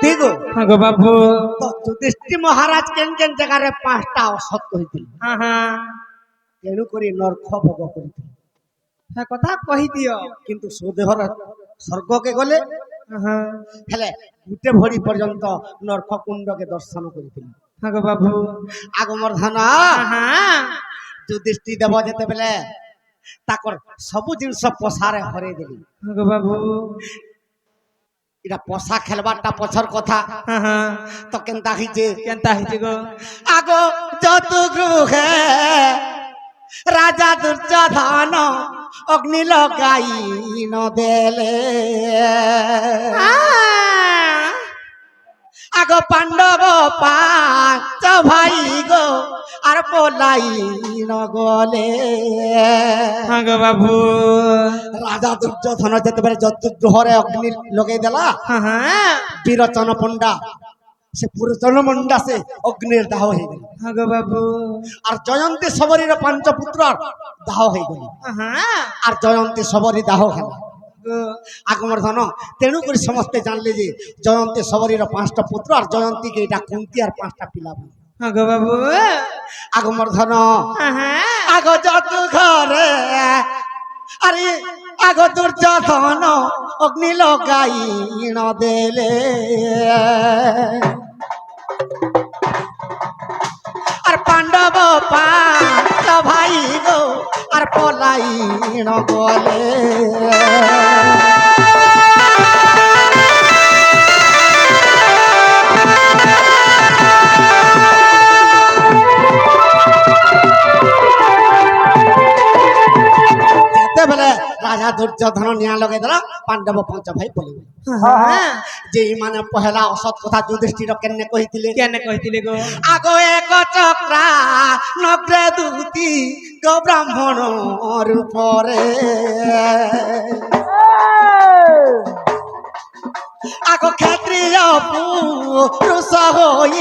জ্যোতি গো হ্যাঁ গো বাবু। তো যুধিষ্ঠির মহারাজ কেন কেন জায়গায় 5টা অসৎ হইছিল হ্যাঁ হ্যাঁ তেণু করে নরক ভোগ করিছিল হ্যাঁ কথা কহি দিও। কিন্তু সুদেহর স্বর্গকে গলে হ্যাঁ হেলে গুটে ভরি পর্যন্ত নরক কুণ্ডকে দর্শন করিছিল হ্যাঁ গো বাবু। আগমর্ধন হ্যাঁ যুধিষ্ঠির দেব যেতেবেলে তাকর সবু জিনিস পশারে হরাই দেলি হ্যাঁ গো বাবু। এটা পশা খেলবারটা পছর কথা হ্যাঁ হ্যাঁ তো কেনতা হইছে কেনতা হইছে গো? আগো যত গৃহে রাজা দুর্যোধন অগ্নি লগাই ন দেলে আগো পাণ্ডব 5 ভাই গো আর পলাই ন গলে হ্যাঁ গো বাবু। রাজা দুর্যোধন যেতেবেলে যতুগ্রহরে অগ্নি লগাই দেলা হ্যাঁ হ্যাঁ বীরচন পণ্ডা সে পুরচন মন্ডা সে অগ্নির দাহ হয়ে গেল হ্যাঁ গো বাবু। আর জয়ন্তী সবরীর 5 পুত্র দাহ হয়ে গেল হ্যাঁ আর জয়ন্তী সবরী দাহ খেলা গো আগমর্ধন তেণু করে সমস্তে জানলে যে জয়ন্তী সবরীর 5টা পুত্র আর জয়ন্তীকে এটা কুন্তি আর 5টা পিলা বলে হ্যাঁ গো বাবু। আগমর্ধন হ্যাঁ হ্যাঁ আগ যত ঘরে আরে আগ দুর্যোধন অগ্নি লগাই ন দেলে আর পাণ্ডব 5 ভাই গো আর পলাই ন গলে যেতেবেলে রাজা দুর্যোধন নিয়া লগাই দেলা পাণ্ডব 5 ভাই বলি হ্যাঁ যে মানে পহেলা অসৎ কথা যুধিষ্ঠির কেনে কহিଥିଲେ কেন কইছিলে গো? আগো এক চক্রা নগ্রে দুতি গো ব্রাহ্মণ রূপরে আগো ক্ষত্রিয় পুরুষ হই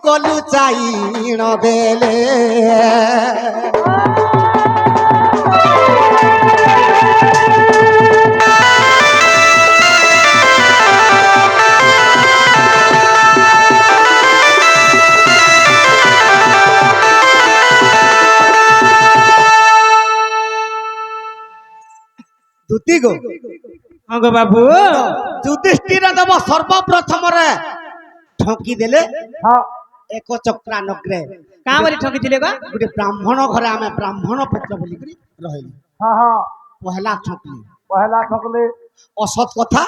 কলু চাই ন দেলে দুতি গো হ্যাঁ গো বাবু। যুধিষ্ঠির দেব সর্বপ্রথমরে ঠকি দেলে এক চক্রা নগ্রে কাঁ বলি ঠকিছিলে গো? গোটে ব্রাহ্মণ ঘরে আমি ব্রাহ্মণ পুত্র বলিকি রহিলি পহেলা ঠকলি পহেলা ঠকলে অসৎ কথা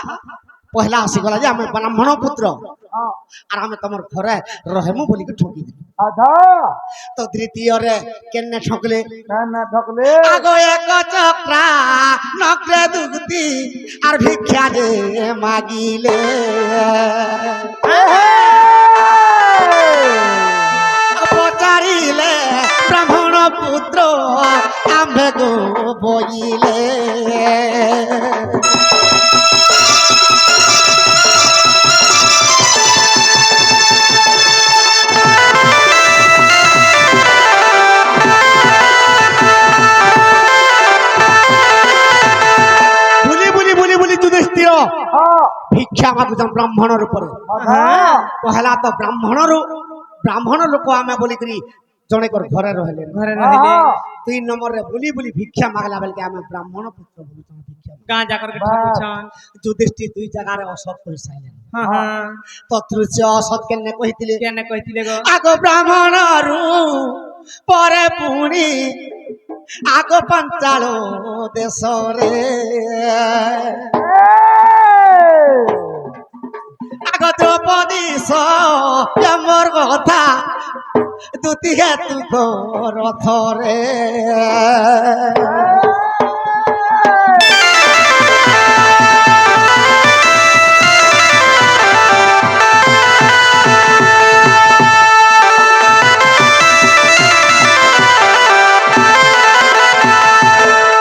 পহেলা আসিগলা যে আমি ব্রাহ্মণ পুত্র আর আমি তোমার ঘরে রহেমু বলিকি ঠকি দিলি আধা তো দ্বিতীয়রে কেনে ঠকলে না ঠকলে আগো এক চক্রা নগ্রে দুতি আর ভিক্ষা যে মাগিলে পচারিলে ব্রাহ্মণ পুত্র আম্ভে গো বইলে বুলি বুলি বুলি বুলি যুধিষ্ঠির ভিক্ষা মাগুছন ব্রাহ্মণর উপরে পহেলা তো ব্রাহ্মণ লোক আমি বলিকি জনেকর ঘরে রহলে ঘরে রহিলে 2 নম্বরে বুলি বুলি ভিক্ষা মাগলা বলকে আমি ব্রাহ্মণ পুত্র বলুছন ভিক্ষা গাঁ যা করকে ঠকুছন। যুধিষ্ঠির 2 জায়গায় অসৎ কই সাইলেন হ্যাঁ হ্যাঁ তত্রুচ অসৎ কেনে কহিଥିଲେ কেন কইছিলে গো? আগ ব্রাহ্মণরু পরে পুনি আগ পাঞ্চাল দেশরে আগ দ্রৌপদী আমার কথা দুটি হেতু রথরে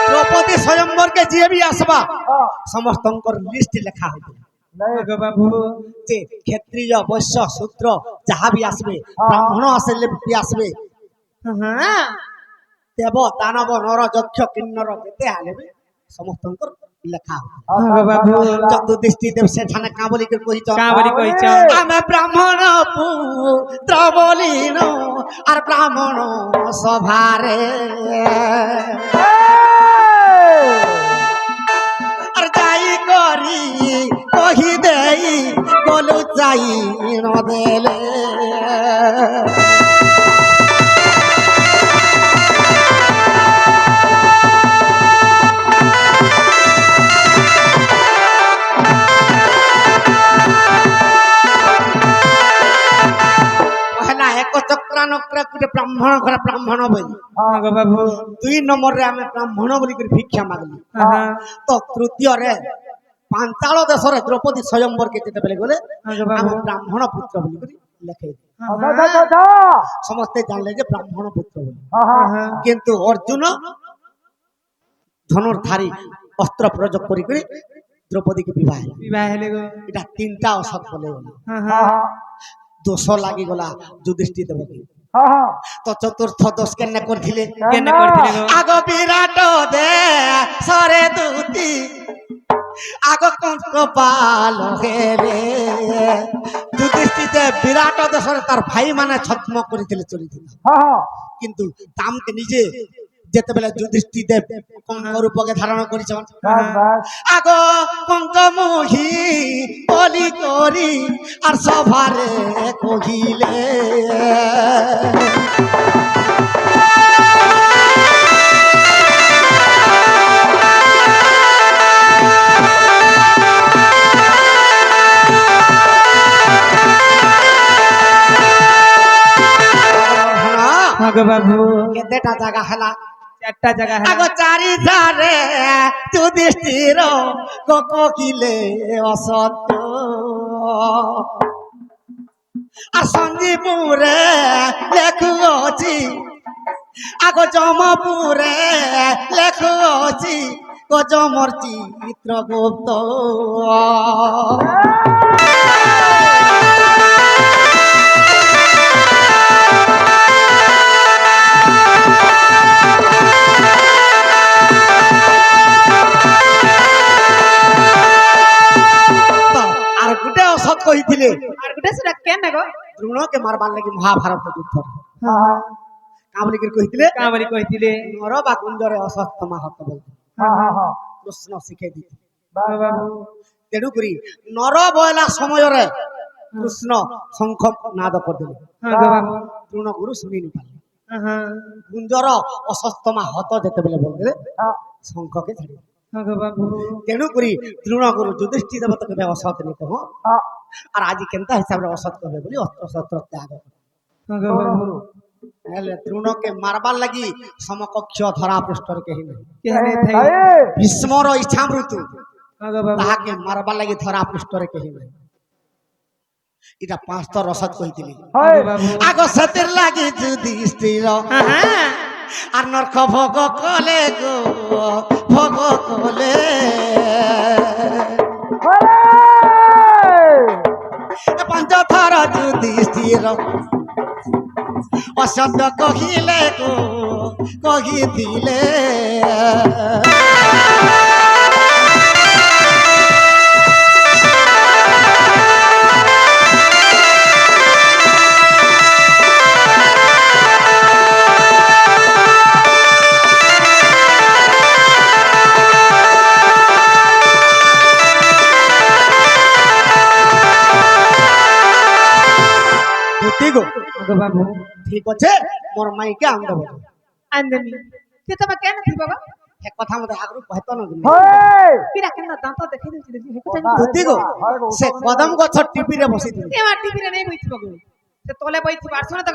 দ্রৌপদী স্বয়ম্বরকে যে বি আসবা সমস্তঙ্কর লিস্ট লেখা হইবে হ্যাঁ গো বাবু। যে ক্ষত্রিয় বৈশ্য শূদ্র যাহা বি আসবে ব্রাহ্মণ আসলে বি আসবে হ্যাঁ দেব দানব নর যক্ষ কিন্নর যেতে আলেবে সমস্তঙ্কর লেখা গো বাবু যদুদৃষ্টি দেব সেখানে কাবলিকে কহিছ কা বলি কইছ আমি ব্রাহ্মণ পুত্র বলিন আর ব্রাহ্মণ সভারে আর যাই করি কহি দেই গলু যাই নদেলে পহলা এক চক্রানক্র করে ব্রাহ্মণ ঘরে ব্রাহ্মণ বলি গো বাবু 2 নম্বরে আমি ব্রাহ্মণ বলি করে ভিক্ষা মাগলি হ্যাঁ তো তৃতীয়রে পাঞ্চাল দেশরে দ্রৌপদী স্বয়ম্বরকে যেতে পেলে গেলে গো বাবু আমি ব্রাহ্মণ পুত্র বলি করে লেখে সমস্তে জানলে যে ব্রাহ্মণ পুত্র বলি কিন্তু অর্জুন ধনুর্ধারী অস্ত্র প্রয়োগ করি করে দ্রৌপদীকে বিবাহ বিবাহ হেলে গো এটা 3টা অসৎ বলে গেল হ্যাঁ দোষ লাগি গলা যুধিষ্ঠির দেবকে তো চতুর্থ দোষ কেন করছিলে কেন করছিলে গো আগ বিরাট দে সরে দুতি আগ কঙ্কপাল হেলে যুধিষ্ঠির যে বিরাট দেশরে তার ভাই মানে ছদ্ম করিଥିଲେ চলিছিল কিন্তু তামকে নিজে যেতেবেলে যুধিষ্ঠির দেব কঙ্ক রূপকে ধারণ করেছেন আগ কঙ্কমুহি বলি করি আর সভারে কহিলে গো বাবু কেতেটা জায়গা হেলা চারটা জায়গা আগ হ্যাঁ চারি ধারে যুধিষ্ঠির কহিলে অসত্য আর সঞ্জীপুরে লেখুছি আগ জমপুরে লেখুছি জমর চিত্রগুপ্ত আর গোটে অসৎ কহিଥିଲେ আর গুটা সেটা কেন গো দ্রোণকে মারবার লাগি মহাভারত যুদ্ধ কামলিকে কহিଥିଲେ কা বলি কইছিলে নর বা কুঞ্জরে অসৎ হত বলতে প্রশ্ন শিখাই দিতে গো বাবু তেণু করি নর বয়লা সময়রে কৃষ্ণ শঙ্খ নাদ করদেলে গো বাবু দ্রোণ গুরু শুনি নি পারলে হ্যাঁ কুঞ্জর অসস্তমা হত যেতেবেলে বলদেলে শঙ্খকে ছাড়ি গো বাবু তেণু করি দ্রোণ গুরু যুধিষ্ঠির দেবতা কেবে অসৎ নি কহ আর আজি কেনতা হিসাবে অসৎ কবে বলি অস্ত্র শস্ত্র ত্যাগ গো বাবু হেলে দ্রোণকে মারবার লাগি সমকক্ষ ধরা পৃষ্ঠর কেহি নাই কেনে থাই ভীষ্মর ইচ্ছামৃত্যু গো বাবু তাহাকে মারবার লাগি ধরা পৃষ্ঠরে কেহি নাই এটা 5টা রসদ কইতিলি গো বাবু আগ সতের লাগি যুধিষ্ঠির হ্যাঁ আর নরক ভোগ কলে গো ভোগ কলে পঞ্চথর যুধিষ্ঠির অসত্য কহিলে গো কহিছিলে গো বাবু ঠিক আছে মোর মাইকে আনন্দ বল আন্দমি তে তবে কেন থিব গো এক কথা মতে আগরু কহতো না পিরা কেন দাঁত দেখে দিছিল যে হেকু দুতি গো সে কদম গছ টিপিরে বসিছিল এ মাটি পিরা নেই বইছিব গো সে তলে বইছিব আর শুনে তো